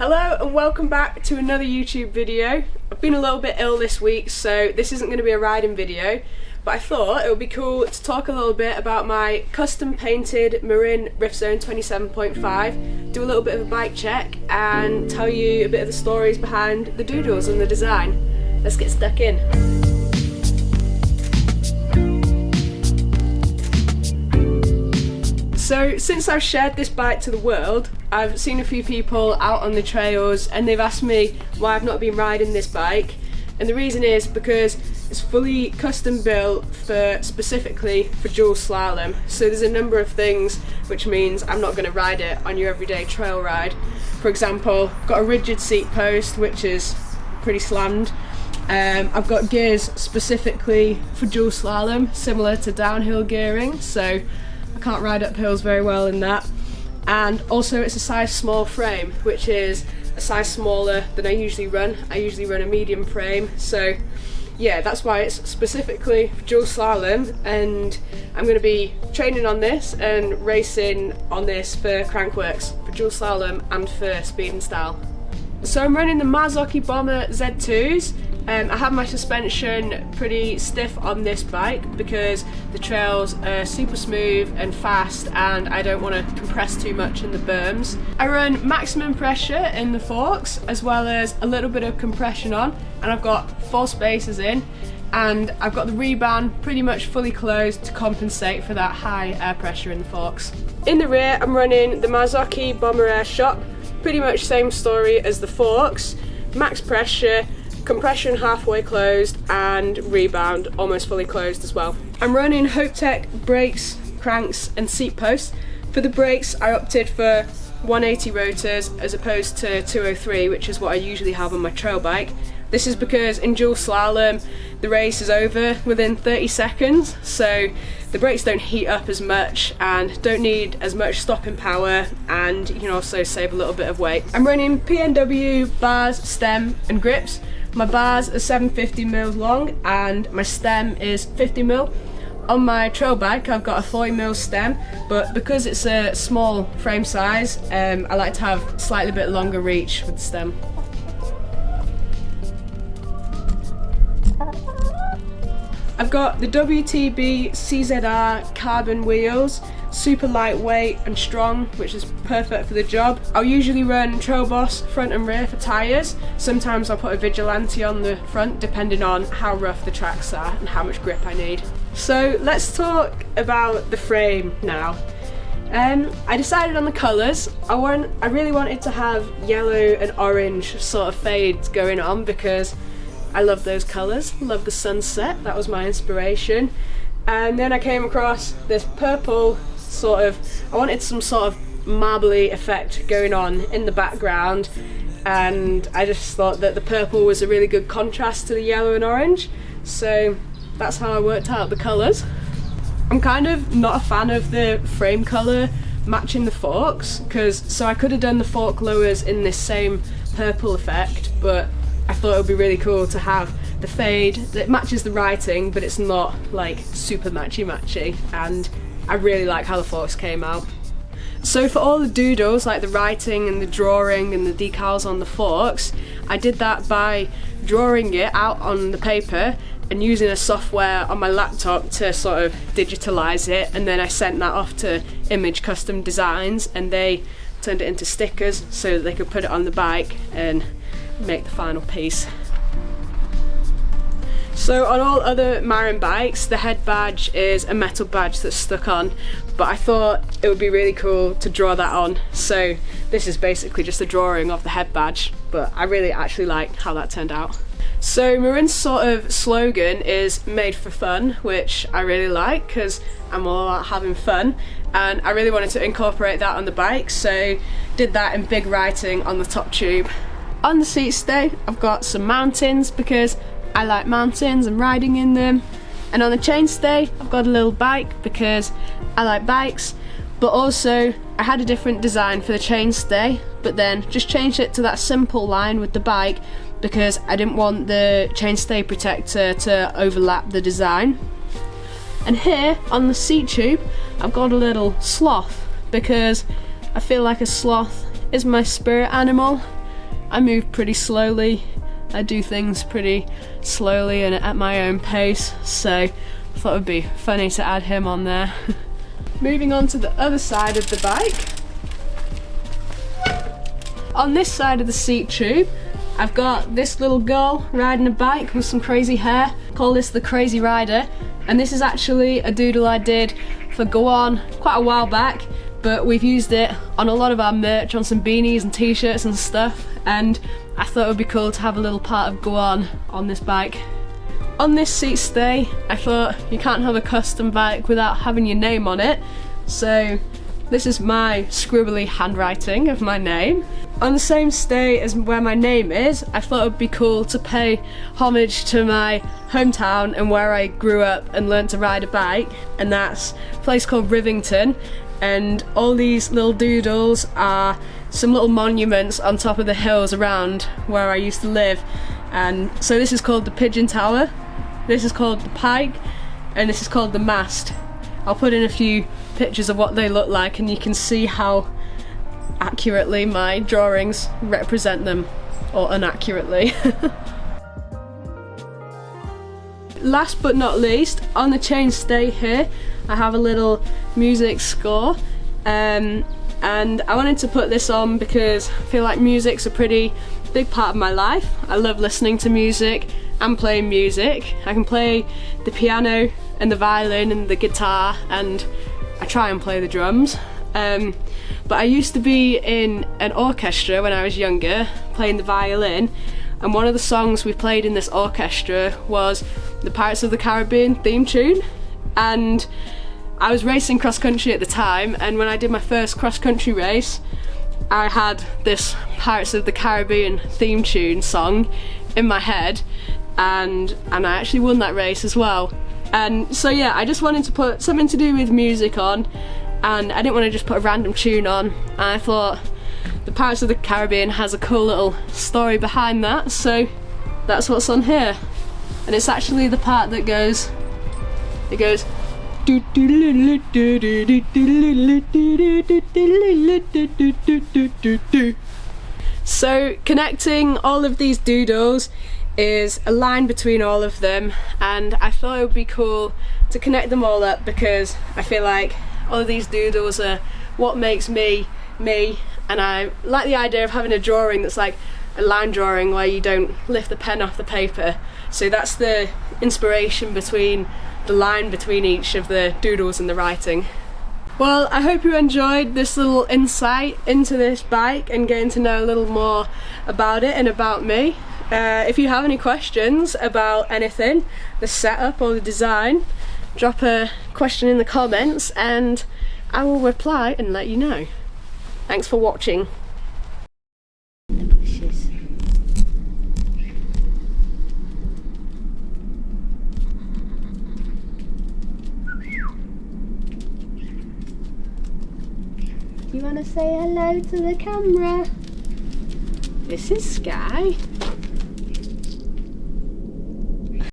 Hello and welcome back to another YouTube video. I've been a little bit ill this week, so this isn't going to be a riding video, but I thought it would be cool to talk a little bit about my custom painted Marin Rift Zone 27.5, do a little bit of a bike check and tell you a bit of the stories behind the doodles and the design. Let's get stuck in. So since I've shared this bike to the world, I've seen a few people out on the trails and they've asked me why I've not been riding this bike, and the reason is because it's fully custom built specifically for dual slalom. So there's a number of things which means I'm not going to ride it on your everyday trail ride. For example, I've got a rigid seat post which is pretty slammed. I've got gears specifically for dual slalom, similar to downhill gearing, so I can't ride up hills very well in that. And also it's a size small frame, which is a size smaller than I usually run. I usually run a medium frame, so yeah, that's why it's specifically for dual slalom, and I'm going to be training on this and racing on this for Crankworx, for dual slalom and for speed and style. So I'm running the Marin Bomber Z2s. I have my suspension pretty stiff on this bike because the trails are super smooth and fast and I don't want to compress too much in the berms. I run maximum pressure in the forks as well as a little bit of compression on, and I've got 4 spacers in, and I've got the rebound pretty much fully closed to compensate for that high air pressure in the forks. In the rear I'm running the Marin Bomber Air Shop, pretty much same story as the forks, max pressure, compression halfway closed and rebound almost fully closed as well. I'm running Hopetech brakes, cranks and seat posts. For the brakes I opted for 180 rotors as opposed to 203, which is what I usually have on my trail bike. This is because in dual slalom the race is over within 30 seconds, so the brakes don't heat up as much and don't need as much stopping power, and you can also save a little bit of weight. I'm running PNW bars, stem and grips. My bars are 750mm long and my stem is 50mm. On my trail bike I've got a 40mm stem, but because it's a small frame size, I like to have slightly bit longer reach with the stem. I've got the WTB CZR carbon wheels, super lightweight and strong, which is perfect for the job. I'll usually run Trail Boss front and rear for tyres. Sometimes I'll put a Vigilante on the front depending on how rough the tracks are and how much grip I need. So let's talk about the frame now. I decided on the colours. I really wanted to have yellow and orange sort of fades going on because I love those colours, love the sunset, that was my inspiration. And then I came across this purple I wanted some sort of marbly effect going on in the background, and I just thought that the purple was a really good contrast to the yellow and orange, so that's how I worked out the colours. I'm kind of not a fan of the frame colour matching the forks, so I could have done the fork lowers in this same purple effect, but I thought it would be really cool to have the fade that matches the writing, but it's not like super matchy, and I really like how the forks came out. So for all the doodles, like the writing and the drawing and the decals on the forks, I did that by drawing it out on the paper and using a software on my laptop to sort of digitalise it, and then I sent that off to Image Custom Designs and they turned it into stickers so that they could put it on the bike and make the final piece. So on all other Marin bikes the head badge is a metal badge that's stuck on, but I thought it would be really cool to draw that on, so this is basically just a drawing of the head badge, but I really actually like how that turned out. So Marin's sort of slogan is made for fun, which I really like because I'm all about having fun, and I really wanted to incorporate that on the bike, so did that in big writing on the top tube. On the seat stay I've got some mountains because I like mountains and riding in them, and on the chainstay I've got a little bike because I like bikes, but also I had a different design for the chainstay, but then just changed it to that simple line with the bike because I didn't want the chainstay protector to overlap the design. And here on the seat tube I've got a little sloth because I feel like a sloth is my spirit animal. I move pretty slowly. I do things pretty slowly and at my own pace, so I thought it would be funny to add him on there. Moving on to the other side of the bike. On this side of the seat tube, I've got this little girl riding a bike with some crazy hair. Call this the Crazy Rider, and this is actually a doodle I did for Go On quite a while back, but we've used it on a lot of our merch, on some beanies and t-shirts and stuff, and I thought it would be cool to have a little part of Go on this bike. On this seat stay, I thought you can't have a custom bike without having your name on it, so this is my scribbly handwriting of my name. On the same stay as where my name is, I thought it would be cool to pay homage to my hometown and where I grew up and learned to ride a bike, and that's a place called Rivington, and all these little doodles are some little monuments on top of the hills around where I used to live. And so this is called the Pigeon Tower, this is called the Pike, and this is called the Mast. I'll put in a few pictures of what they look like and you can see how accurately my drawings represent them, or inaccurately. Last but not least, on the chainstay here I have a little music score, and I wanted to put this on because I feel like music's a pretty big part of my life. I love listening to music and playing music. I can play the piano and the violin and the guitar, and I try and play the drums. But I used to be in an orchestra when I was younger, playing the violin, and one of the songs we played in this orchestra was the Pirates of the Caribbean theme tune. And I was racing cross country at the time, and when I did my first cross country race, I had this Pirates of the Caribbean theme tune song in my head, and I actually won that race as well. And so yeah, I just wanted to put something to do with music on, and I didn't want to just put a random tune on, and I thought the Pirates of the Caribbean has a cool little story behind that, so that's what's on here. And it's actually the part that goes, it goes so connecting all of these doodles is a line between all of them, and I thought it would be cool to connect them all up because I feel like all of these doodles are what makes me, me, and I like the idea of having a drawing that's like a line drawing where you don't lift the pen off the paper. So that's the inspiration between the line between each of the doodles and the writing. Well, I hope you enjoyed this little insight into this bike and getting to know a little more about it and about me. If you have any questions about anything, the setup or the design, drop a question in the comments and I will reply and let you know. Thanks for watching. The bushes. Do you want to say hello to the camera? This is Sky.